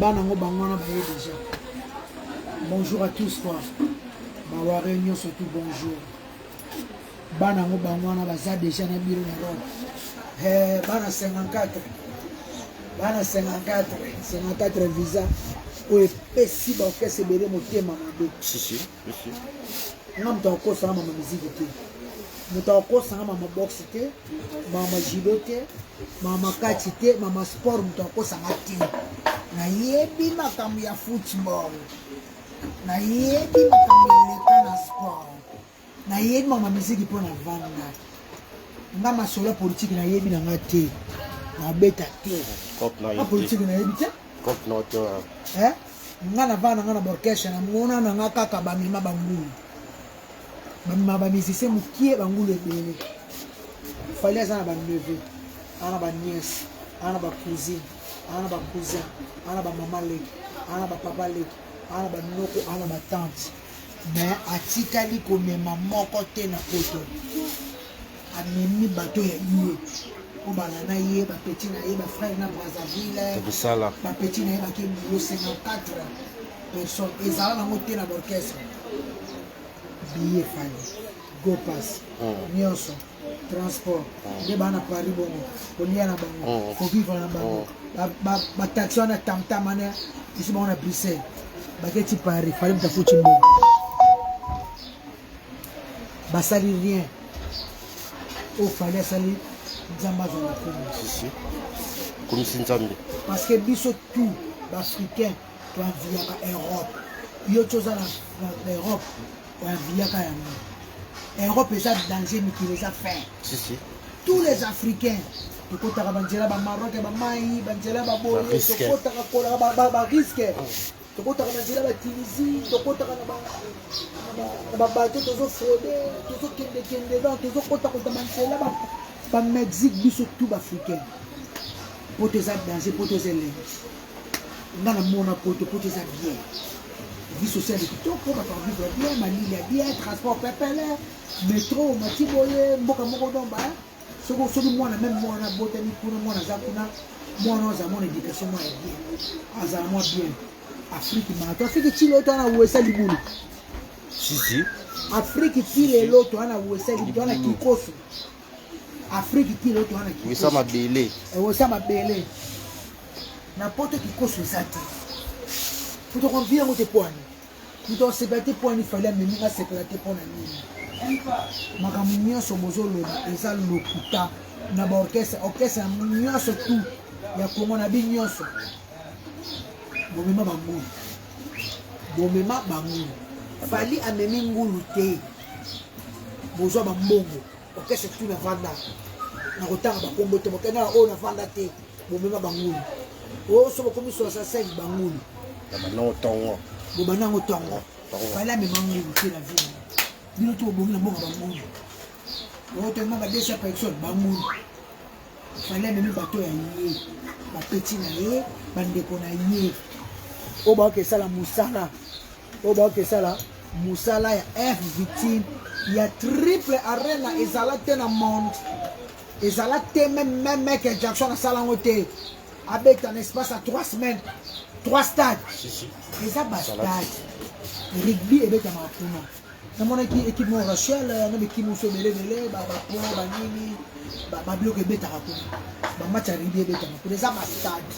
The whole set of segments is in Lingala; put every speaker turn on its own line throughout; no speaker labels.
Banango bangwana baye déjà. Bonjour à tous quoi. Bawa réunion surtout bonjour. Banango bangwana baza déjà na bureau na Rome. Bana 54. Bana 54 visa. Oye pesi ba okese bele motema mabe.
Si.
Ngam to ko sa mama musique te. Muta ko sa mama boxe te, mama judo te, mama kati te, mama sport muta ko sa ngati. Na yebi makambo ya football. Na yebi makambo ya na sport. Na yebi mama musique pour na vanda. Ngama solo politique na yebi na ngati. Na beta te.
Kop na
yebi. Politique na yebi te.
Kop na te.
Ngana vana ngana borkesha na mona na ngaka ka bamima bangulu. Bamima bamisise mukie bangulu ebele. Fallait ça na ba neveu, ana ba nièce, ana ba cousine, ana ba cousin, ana ba maman leki, ana ba papa leki, ana ba noko, ana ba tante. Mais atikali komema moko te na poto. Amemi bato ya iye. Obana na ye ba petit na ye ba frère na Brazzaville. Ba petit na ye ba ki 54 personnes. Ezala na moté na orchestre. Billet fani. Go pass. Nyonso. Transport. De bana Paris bongo. Kolia na bango. Ko vivre na bango. Ba taxi na tam-tam na ici bon na Bruxelles. Ba keti Paris, fallait me foutre mbo. Ba sali rien. Oh fallait sali Nzamba za la commune.
Si. Comme si Nzambe.
Parce que biso tout l'Africain doit vivre en Europe. Yo chose en Europe doit vivre en Europe est ça danger mais qui les a fait.
Si.
Tous les Africains to kota ka banjela ba Maroc ba mai banjela ba boye to kota ka kola ba risque. To kota ka banjela ba Tunisie to kota ka ba bateau to zo frauder to zo kende dans to zo kota ka banjela ba Mexique biso tout africain. Pour tes danger pour tes élèves. Dans le monde pour tes bien. Vie sociale de tout pour vivre bien, manier bien, transport pépélé, métro, matiboye, mboka moko domba. Ce que moi même moi na botanique pour moi na zakuna, moi na za mon éducation moi bien. Azala moi bien. Afrique ma Afrique ti l'autre na wesa libulu.
Si.
Afrique ti l'autre na wesa libulu na kikoso. Afrique ti l'autre na kikoso.
Wesa mabele.
Wesa mabele. Na poto kikoso zate. Pour te convier au tépoine. Pour te séparer pour il fallait même pas séparer pour la nuit. Makamia somozo le eza lokuta na ba orchestre munyo surtout ya Congo na binyoso. Bomema bangu. Fali amemi ngulu te. Bozo ba mbongo. Orchestre tout na vanda. Na kotanga ba kombo te bokena o na vanda te. Bomema bangu. O so bokomi so sa 5 bangu.
Non tongo.
Bobanango tongo. Fala me mangu te la vie. Bino to bomi na mboka bangu. O to mama de sa personne bangu. Fala me bato ya yé. Ba petit na yé, bandeko na yé. O ba ke sala musala. O ba ke sala musala ya F victime. Il y a triple arena ezala te na monde. Ezala te même mec Jackson na sala ngote. Avec un espace à 3 semaines. 3 stades.
Si.
Et ça, stade. Rugby et bête à ma pouna. Dans mon équipe, mon Rachel, on a équipe, mon sommelier, banini, bloc et bête à ma pouna. Match à rugby et bête à ma pouna. Ça, stade.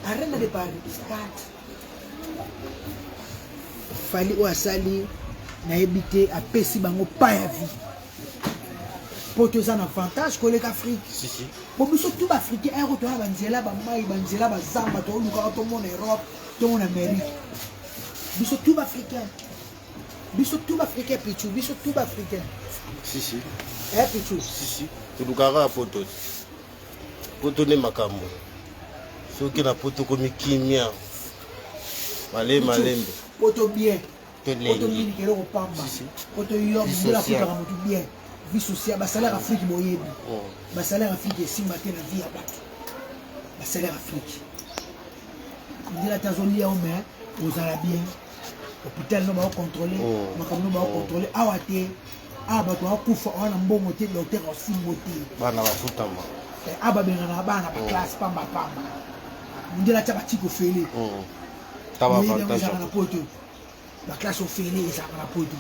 Arrête de parler. Stade. Fallait ou à sali, n'a habité à Pessi, bango, pas à vie. Pour tous un avantage que les Afrique.
Si.
Pour nous tout africain, un retour à Banzela, Bamaï, Banzela, Bazamba, tout le monde en Europe, tout en Amérique. Nous sommes tout africains. Nous sommes tout africains, Pichou. Nous sommes tout africains.
Si.
Pichou.
Si. Tu nous carres poto. Poto ne makambo. Ce qui n'a poto comme kimia. Malembe.
Poto bien.
Poto
bien, qui est au Pamba. Poto yom, bien. Vie sociale, bah salaire Afrique moyen. Bah salaire Afrique si matin la vie à battre. Bah salaire Afrique. On dit la Tanzanie au main, aux Arabiens. Hôpital nous va contrôler, nous va contrôler. Awate, bah toi kufa on a bon moté docteur aussi moté.
Bana wa futama.
Aba benga na bana ba classe pamba. Mondele atia batiki ofele.
Taba
ezaka
avantage.
na poto. Baklasse ofele ezaka na poto.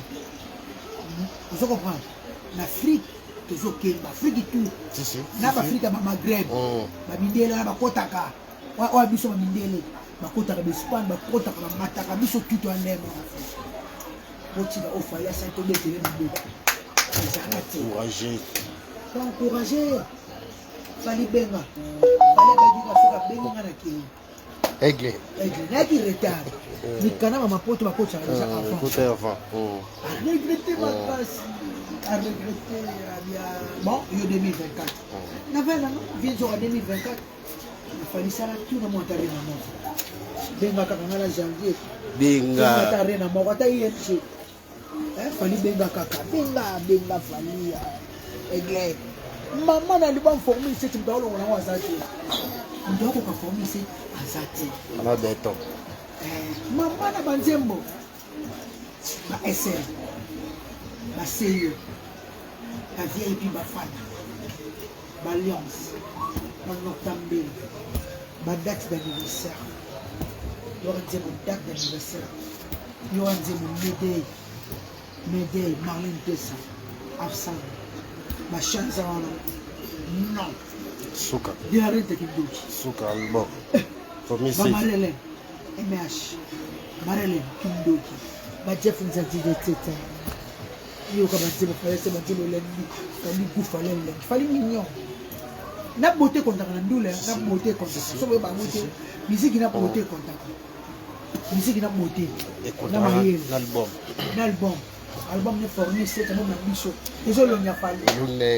Ozo comprendre. En Afrique, tozokende Afrique tout. Na Afrique ba Maghreb. Ba mindele na bakotaka. Wa biso ba mindele. Bakotaka ba Espagne, bakotaka ba mataka biso tout en l'air. Botika ofaya ça to betele na boka.
Encourager.
Encourager. Fali benga. Fali badika soka benga na kiri.
Aigle.
N'a qui retard. Mais quand même, ma pote, ma coach, déjà avant.
Côté avant.
À regretter ma place. À regretter. Bon, il y a 2024. Viens en 2024. Il fallait ça là, tout le monde a rien à moi. Benga, quand on a janvier. Benga. T'as rien à moi. T'as eu un chèque. Fallait benga kaka. Benga, fallait. Aigle. Maman n'a pas formé cette parole. On a zaté. On doit pas former cette azati.
On a des temps.
Maman na banzembo. Ba SL. Ba CEO. La vieille puis ba fan. Ba Alliance. Ba Noctambe. Ba date d'anniversaire. Yo nzembo date d'anniversaire. Yo nzembo Médée. Marlène Tessa. Afsan. Ma chance non.
Souka.
Il y a rien de Kindoki.
Souka album.
Ba Marlène. MH. Marlène Kindoki. Ba Jeff Nzadi de Teta. Yo ka banzembo fallait se banzembo lendi. Fallait goût fallait lendi. Fallait mignon. Na beauté contact na ndule, na beauté contact. So ba beauté. Musique na beauté contact. Musique na beauté. Na mayele. L'album. Album ne fournit c'est un moment bicho. Ils ont l'onia fallu.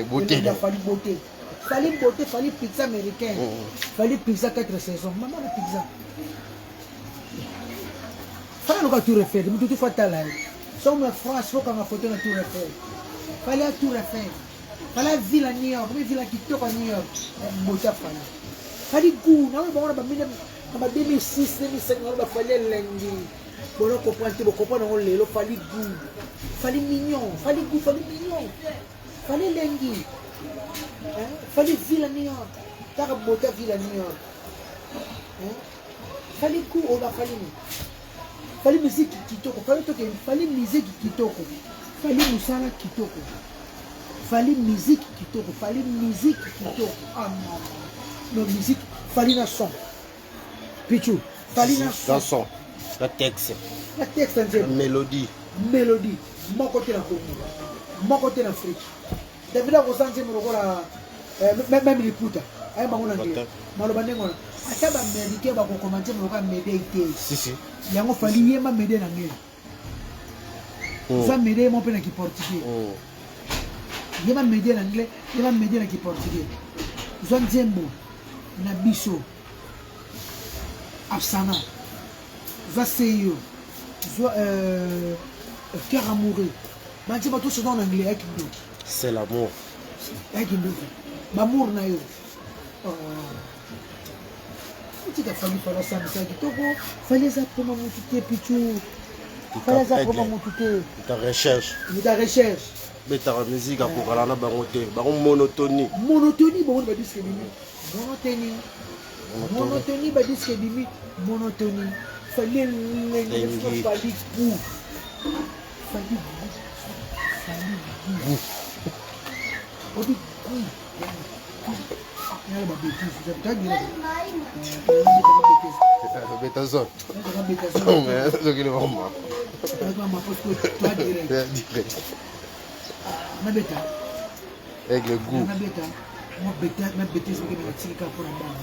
Beauté.
Il a fallu beauté. Fallait beauté, fallait pizza américaine. Fallait pizza 4 saisons. Maman la pizza. Fallait le tout refaire. Mais tout fatal là. Sur ma France, faut qu'on a photo na tout refaire. Fallait tout refaire. Fallait ville à New York, mais ville qui toque à New York. Beauté fallait. Fallait goût. Na ba ba mine na 2006, 2005 na fallait lundi. Bon, on comprend, on le fallait goût. Fallait mignon, fallait goût, fallait mignon. Fallait lengi. Fallait ville à New York. T'as un beauté ville à New York. Fallait goût, on a fallu. Fallait musique qui toque. Fallait musique qui toque. Fallait musala qui toque. Fallait musique qui toque. Fallait musique qui toque. Ah non. Non, musique, fallait la son. Pichou, fallait la son.
La texte.
La texte, la
mélodie.
Mélodie. Mon côté la Congo. Mon côté l'Afrique. David a ressenti même les putas. Aïe, ma moulin. Malobane, moi. Ataba américain va commencer à m'aider.
Si.
Il y a un fallu m'aider dans l'anglais. Ça m'aider mon père qui portugais. Il va m'aider en anglais, il va m'aider qui portugais. Zone Zembo, Nabiso, Absana. Vaseyo, cœur amoureux. Je dis tout ce dans l'anglais.
C'est l'amour.
L'amour na yo. Tu as fallu faire ça, mais il fallait ça pour m'amouter, pichou. Fallait ça pour m'amouter.
Ta recherche.
Ta recherche.
Mais ta musique a pour aller dans la monotonie.
Monotonie, bon, on va dire ce que monotonie. Monotonie, bah disque bimi, monotonie. Fallait lengi, fallait goût. Fallait goût. On dit goût. Il y a la bêtise, vous avez gagné.
Bétazone. Mais c'est ce qu'il est vraiment. Avec le goût.
Ma bêtise, pour la bande.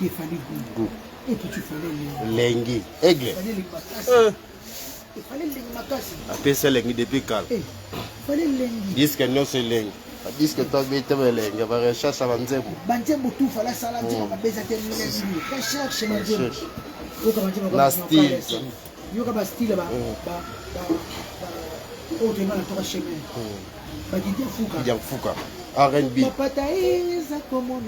Il fallait goût. Et puis tu fallait
lengi. Aigle.
Il fallait lengi makasi.
Après ça lengi depuis quand?
Il fallait lengi.
Disque non c'est lengi. Disque toi bête lengi. Va recherche à banzembo.
Banzembo tout fallait ça là. On va baiser lengi. Recherche banzembo.
La style.
Yo ka ba style ba. Oh tu vas la chemin. Ba Didier Fouka.
Didier Fouka. R&B.
Papa is a common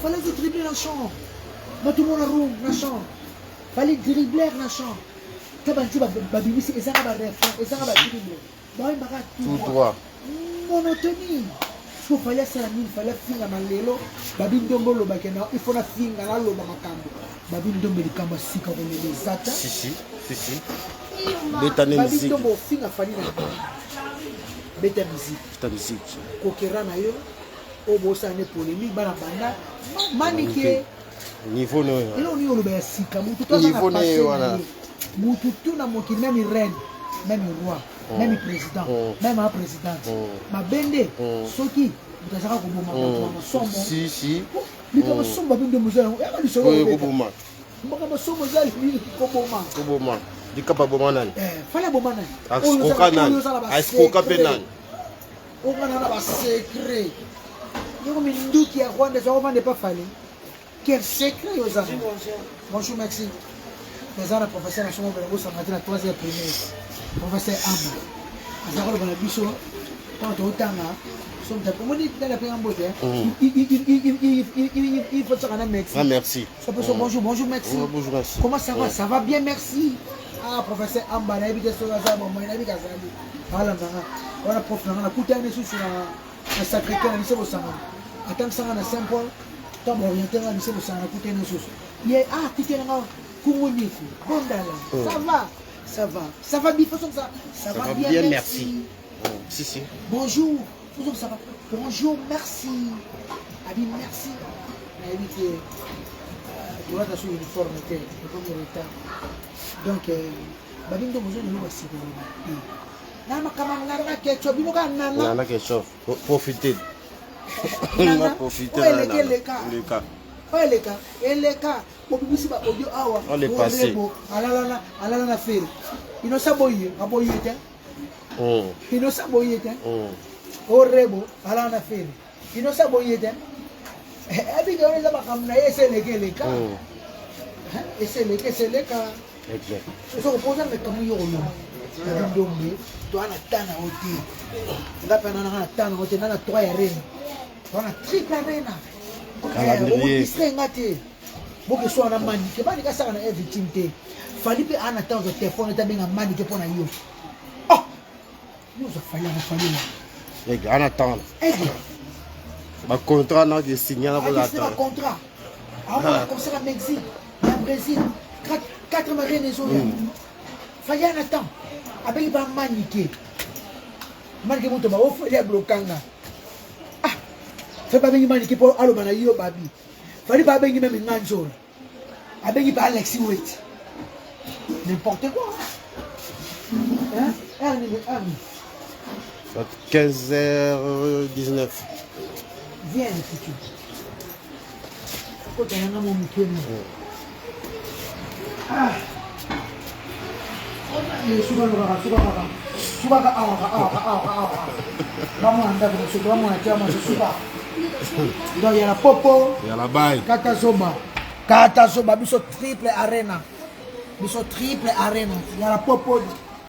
fallait dribbler la chambre. Tout le monde a roule la chambre. Fallait dribbler la chambre. tabanti babimisi ezanga barefrain ezanga badribble bayembaka
tout droit
monotonie so fallait asala nini fallait finga malelo babi ndombo olobake na il faut na finga naloba makambo babi ndombo likambo asika kolela ezata
si betane
babi
musique
ndombo ofinga fali na beta musique
ta musique
kokera na yo oyo bosala ne polémique bana banda manike
niveau no
elo ni oloba ya sika mutu
niveau ne wana
mutu tu na moki même reine même roi même président même un président mabende soki mutazaka koboma masomo
si
likambo somo babinde mozala eba lisolo
koboma
makambo somo zali koboma
likapa boma nani
fala boma nani
askoka nani askoka pe nani
okana na basekret yoko minduki ya rwanda ezakofande pa fale quel secret yozana bonjour merci nazala professeur na songo belango osanga te na 3e primaire professeur amba azaka loba na biso mpona tootanga somoni tala mpenga mbote il faut saka na
merci
sopeso bonjour merci comment ça va bien merci ah professeur amba nayebi te soki aza bomoi nayebi kazali alandanga wana prof nanga nakutani lisusu na sacré cœur na lise bosangana atangisanga na saint paul to baoriente nga lise bosangana nakutani lisusu ye titenanga kunguniko bondala ça va bien façon ça va bien merci
si
bonjour façon ça va bonjour merci abi merci nayebi te tolata so uniforme te ekomi retard donc babindo mozo nelo basikoloba na makambo nanga ketchup bino ka nana
ketchup profiter
eleka bobimisi ba audio awa
on les passer
alala na fere inosa boye aboye te inosa boye te orebo alala na fere inosa boye te abi ga oneza makambo na eseleka eseleka
exact
so opoza mekamu yo oloba na ndombe to ana tana hote ngapi ana tana hote na 3 ya reine wana triple arena okisenga te boke so ana manike manika saka na victime te fali mpe ana temps de téléphone etabenga manike mpo na yo yoza fali
ana temps bacontrat naki signala
bacontrat aomona concert à Mexique na Brésil 4 marine ezoya fali ana temps abengi bamanike manike moto baofali ya blokanga fe babengi manike mpo aloba na yo babi fali babengi meme nganzola abengi ba Alexis Wet n'importe quoi hein
15h19
viens le futur kota nanga mo mukemo subaka awa bamona ndako mosuku bamona tia mosu suba donc yala popo
yala bay
kata zoba biso triple arena yala popo